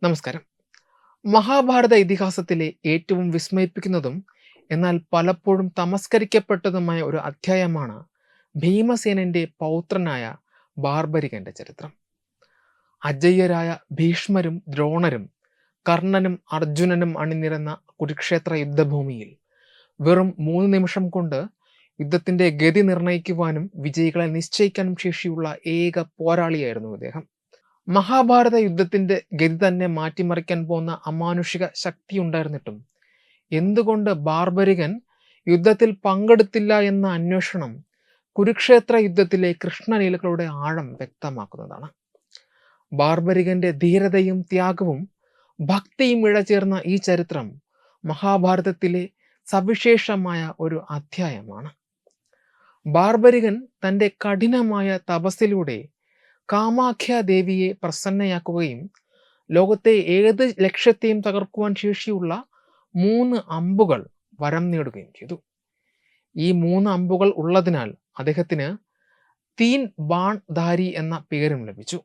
നമസ്കാരം. മഹാഭാരത ഇതിഹാസത്തിലെ ഏറ്റവും വിസ്മയിപ്പിക്കുന്നതും എന്നാൽ പലപ്പോഴും തമസ്കരിക്കപ്പെട്ടതുമായ ഒരു അധ്യായമാണ് ഭീമസേനന്റെ പൗത്രനായ ബാർബരികന്റെ ചരിത്രം. അജയ്യരായ ഭീഷ്മരും ദ്രോണരും കർണനും അർജുനനും അണിനിരന്ന കുരുക്ഷേത്ര യുദ്ധഭൂമിയിൽ വെറും 3 നിമിഷം കൊണ്ട് യുദ്ധത്തിന്റെ ഗതി നിർണയിക്കുവാനും വിജയികളെ നിശ്ചയിക്കാനും ശേഷിയുള്ള ഏക പോരാളിയായിരുന്നു അദ്ദേഹം. മഹാഭാരത യുദ്ധത്തിന്റെ ഗതി തന്നെ മാറ്റിമറിക്കാൻ പോകുന്ന അമാനുഷിക ശക്തി ഉണ്ടായിരുന്നിട്ടും എന്തുകൊണ്ട് ബാർബരികൻ യുദ്ധത്തിൽ പങ്കെടുത്തില്ല എന്ന അന്വേഷണം കുരുക്ഷേത്ര യുദ്ധത്തിലെ കൃഷ്ണലീലകളുടെ ആഴം വ്യക്തമാക്കുന്നതാണ്. ബാർബരികന്റെ ധീരതയും ത്യാഗവും ഭക്തിയും ഇഴചേർന്ന ഈ ചരിത്രം മഹാഭാരതത്തിലെ സവിശേഷമായ ഒരു അധ്യായമാണ്. ബാർബരികൻ തൻ്റെ കഠിനമായ തപസ്സിലൂടെ കാമാഖ്യ ദേവിയെ പ്രസന്നയാക്കുകയും ലോകത്തെ ഏത് ലക്ഷ്യത്തെയും തകർക്കുവാൻ ശേഷിയുള്ള 3 അമ്പുകൾ വരം നേടുകയും ചെയ്തു. ഈ 3 അമ്പുകൾ ഉള്ളതിനാൽ അദ്ദേഹത്തിന് തീൻ ബാൺ ധാരി എന്ന പേരും ലഭിച്ചു.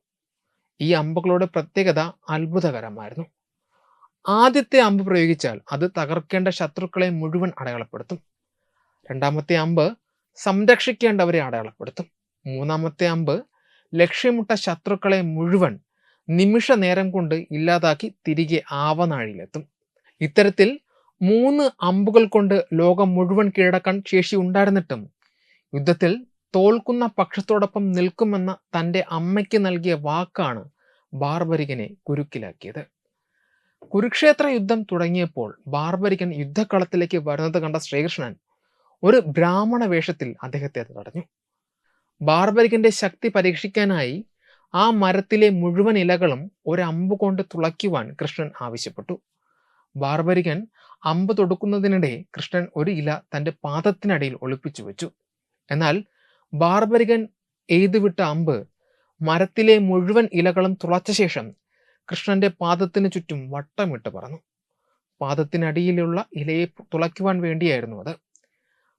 ഈ അമ്പുകളുടെ പ്രത്യേകത അത്ഭുതകരമായിരുന്നു. ആദ്യത്തെ അമ്പ് പ്രയോഗിച്ചാൽ അത് തകർക്കേണ്ട ശത്രുക്കളെ മുഴുവൻ അടയാളപ്പെടുത്തും. രണ്ടാമത്തെ അമ്പ് സംരക്ഷിക്കേണ്ടവരെ അടയാളപ്പെടുത്തും. മൂന്നാമത്തെ അമ്പ് ലക്ഷ്യമിട്ട ശത്രുക്കളെ മുഴുവൻ നിമിഷ നേരം കൊണ്ട് ഇല്ലാതാക്കി തിരികെ ആവനാഴിയിലെത്തും. ഇത്തരത്തിൽ 3 അമ്പുകൾ കൊണ്ട് ലോകം മുഴുവൻ കീഴടക്കാൻ ശേഷി ഉണ്ടായിരുന്നിട്ടും യുദ്ധത്തിൽ തോൽക്കുന്ന പക്ഷത്തോടൊപ്പം നിൽക്കുമെന്ന തൻ്റെ അമ്മയ്ക്ക് നൽകിയ വാക്കാണ് ബാർബരികനെ കുരുക്കിലാക്കിയത്. കുരുക്ഷേത്ര യുദ്ധം തുടങ്ങിയപ്പോൾ ബാർബരികൻ യുദ്ധക്കളത്തിലേക്ക് വരുന്നത് കണ്ട ശ്രീകൃഷ്ണൻ ഒരു ബ്രാഹ്മണ വേഷത്തിൽ അദ്ദേഹത്തെ തടഞ്ഞു. ബാർബരികന്റെ ശക്തി പരീക്ഷിക്കാനായി ആ മരത്തിലെ മുഴുവൻ ഇലകളും ഒരു അമ്പ് കൊണ്ട് തുളയ്ക്കുവാൻ കൃഷ്ണൻ ആവശ്യപ്പെട്ടു. ബാർബരികൻ അമ്പ് തൊടുക്കുന്നതിനിടെ കൃഷ്ണൻ ഒരു ഇല തൻ്റെ പാദത്തിനടിയിൽ ഒളിപ്പിച്ചു വെച്ചു. എന്നാൽ ബാർബരികൻ എയ്തുവിട്ട അമ്പ് മരത്തിലെ മുഴുവൻ ഇലകളും തുളച്ച ശേഷം കൃഷ്ണന്റെ പാദത്തിന് ചുറ്റും വട്ടമിട്ട് പറന്നു. പാദത്തിനടിയിലുള്ള ഇലയെ തുളയ്ക്കുവാൻ വേണ്ടിയായിരുന്നു അത്.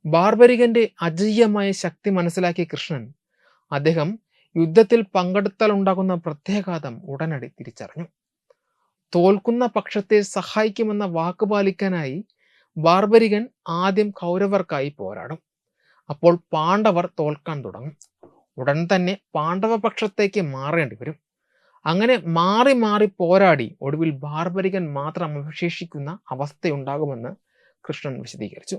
ബാർബരികന്റെ അജയ്യമായ ശക്തി മനസ്സിലാക്കിയ കൃഷ്ണൻ അദ്ദേഹം യുദ്ധത്തിൽ പങ്കെടുത്താൽ ഉണ്ടാകുന്ന പ്രത്യാഘാതം ഉടനടി തിരിച്ചറിഞ്ഞു. തോൽക്കുന്ന പക്ഷത്തെ സഹായിക്കുമെന്ന വാക്ക് പാലിക്കാനായി ബാർബരികൻ ആദ്യം കൗരവർക്കായി പോരാടും. അപ്പോൾ പാണ്ഡവർ തോൽക്കാൻ തുടങ്ങും. ഉടൻ തന്നെ പാണ്ഡവ പക്ഷത്തേക്ക് മാറേണ്ടി വരും. അങ്ങനെ മാറി മാറി പോരാടി ഒടുവിൽ ബാർബരികൻ മാത്രം അവശേഷിക്കുന്ന അവസ്ഥയുണ്ടാകുമെന്ന് കൃഷ്ണൻ വിശദീകരിച്ചു.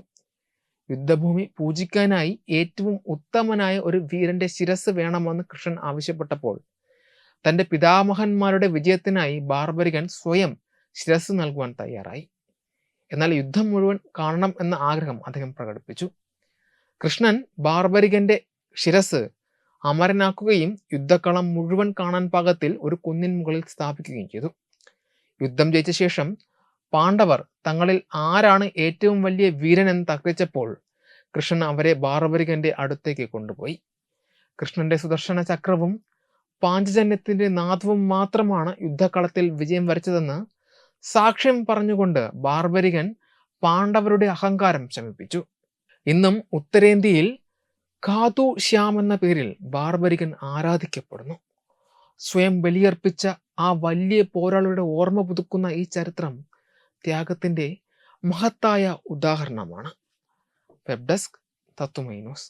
യുദ്ധഭൂമി പൂജിക്കാനായി ഏറ്റവും ഉത്തമനായ ഒരു വീരന്റെ ശിരസ് വേണമെന്ന് കൃഷ്ണൻ ആവശ്യപ്പെട്ടപ്പോൾ തൻ്റെ പിതാമഹന്മാരുടെ വിജയത്തിനായി ബാർബരികൻ സ്വയം ശിരസ് നൽകുവാൻ തയ്യാറായി. എന്നാൽ യുദ്ധം മുഴുവൻ കാണണം എന്ന ആഗ്രഹം അദ്ദേഹം പ്രകടിപ്പിച്ചു. കൃഷ്ണൻ ബാർബരികന്റെ ശിരസ് അമരനാക്കുകയും യുദ്ധക്കളം മുഴുവൻ കാണാൻ പാകത്തിൽ ഒരു കുന്നിൻ മുകളിൽ സ്ഥാപിക്കുകയും ചെയ്തു. യുദ്ധം ജയിച്ച ശേഷം പാണ്ഡവർ തങ്ങളിൽ ആരാണ് ഏറ്റവും വലിയ വീരൻ എന്ന് തർക്കിച്ചപ്പോൾ കൃഷ്ണൻ അവരെ ബാർബരികന്റെ അടുത്തേക്ക് കൊണ്ടുപോയി. കൃഷ്ണന്റെ സുദർശന ചക്രവും പാഞ്ചജന്യത്തിന്റെ നാദവും മാത്രമാണ് യുദ്ധക്കളത്തിൽ വിജയം വരിച്ചതെന്ന് സാക്ഷ്യം പറഞ്ഞുകൊണ്ട് ബാർബരികൻ പാണ്ഡവരുടെ അഹങ്കാരം ശമിപ്പിച്ചു. ഇന്നും ഉത്തരേന്ത്യയിൽ ഖാതു ശ്യാം എന്ന പേരിൽ ബാർബരികൻ ആരാധിക്കപ്പെടുന്നു. സ്വയം ബലിയർപ്പിച്ച ആ വലിയ പോരാളിയുടെ ഓർമ്മ പുതുക്കുന്ന ഈ ചരിത്രം ത്യാഗത്തിന്റെ മഹത്തായ ഉദാഹരണമാണ്. വെബ് ഡെസ്ക് തത്വമൈ news.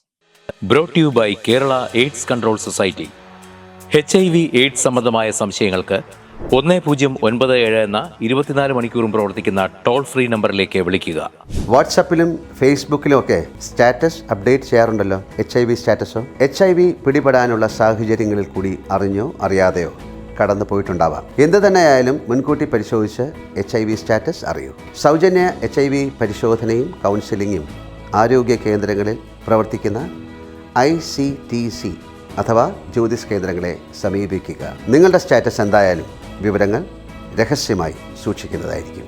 Brought you by Kerala AIDS control society. HIV AIDS സംബന്ധമായ സംശയങ്ങൾക്ക് 1097 എന്ന 24 മണിക്കൂറും പ്രവർത്തിക്കുന്ന ടോൾ ഫ്രീ നമ്പറിലേക്ക് വിളിക്കുക. വാട്സാപ്പിലും ഫേസ്ബുക്കിലും ഒക്കെ സ്റ്റാറ്റസ് അപ്ഡേറ്റ് ചെയ്യാറുണ്ടല്ലോ. HIV സ്റ്റാറ്റസോ HIV പിടിപെടാനുള്ള സാഹചര്യങ്ങളിൽ കൂടി അറിഞ്ഞോ അറിയാതെയോ കടന്നു പോയിട്ടുണ്ടാവാം. എന്ത് തന്നെയായാലും മുൻകൂട്ടി പരിശോധിച്ച് HIV സ്റ്റാറ്റസ് അറിയൂ. സൗജന്യ HIV പരിശോധനയും കൗൺസിലിങ്ങും ആരോഗ്യ കേന്ദ്രങ്ങളിൽ പ്രവർത്തിക്കുന്ന ICTC അഥവാ ജ്യോതിസ് കേന്ദ്രങ്ങളെ സമീപിക്കുക. നിങ്ങളുടെ സ്റ്റാറ്റസ് എന്തായാലും വിവരങ്ങൾ രഹസ്യമായി സൂക്ഷിക്കുന്നതായിരിക്കും.